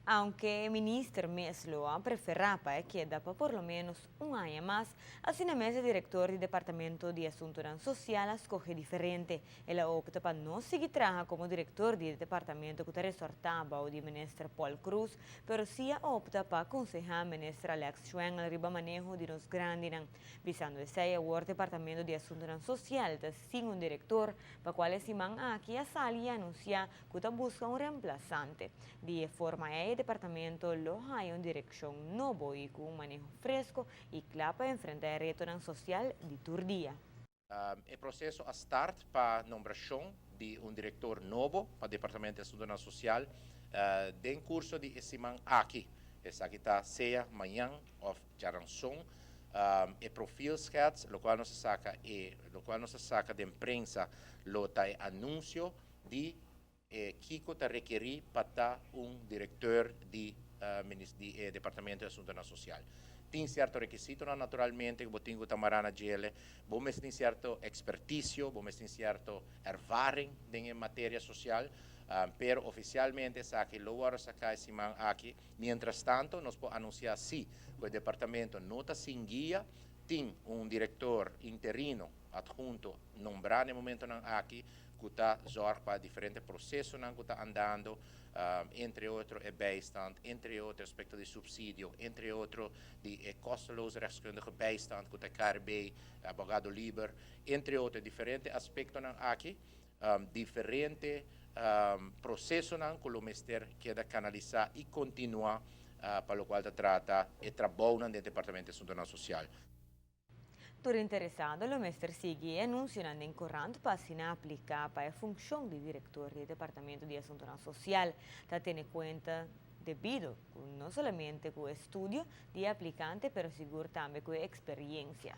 Aunque el ministro Meslo preferaba queda por lo menos un año más, así el director del Departamento de Asuntos Sociales escoge diferente. Él opta para no seguir trabajando como director del departamento que resortaba o de ministro Paul Cruz, pero sí opta para aconsejar al ministro Alex Schwen al manejo de los grandes, visando ese o el Departamento de Asuntos Sociales sin un director, para cual Simán aquí a salir anuncia que busca un reemplazante. De forma el departamento lo hay en dirección nuevo y con un manejo fresco y claro para enfrentar el reto social de Turdia. El proceso a start para nombración de un director nuevo para el Departamento de Asuntos Social den curso de semana aqui. Essa aqui está seja manhã of Jaranson. El perfil sketch, lo cual no se saca de prensa, lo está anuncio de Kiko está requerir para un director de Departamento de Asuntos Social. Tem certo requisito, naturalmente, que você tem que tomar na gele, você tem certo expertício, você tem certo ervaring em matéria social, pero oficialmente sabe lo vamos a sacar aqui. Mientras tanto, nós podemos anunciar sim, que o departamento não está sem guia, tem um diretor interino adjunto nombrado no momento aqui, que está zorg para diferentes processos que está andando, entre outros bijstand, entre outros aspectos de subsídio, entre outros de kosteloze rechtskundige bijstand, que está KRB, abogado liber, entre outros diferentes aspectos aqui, diferentes processos que o ministério quer canalizar e continuar para o qual trata e trabalha no Departamento de Assuntos Sociais. Todo interessado, o mestre sigue anunciando em corrente para se aplicar para a função de diretor do Departamento de Assuntos Social, está tendo em conta debido não somente com o estudo de aplicante, pero seguro também com a experiência.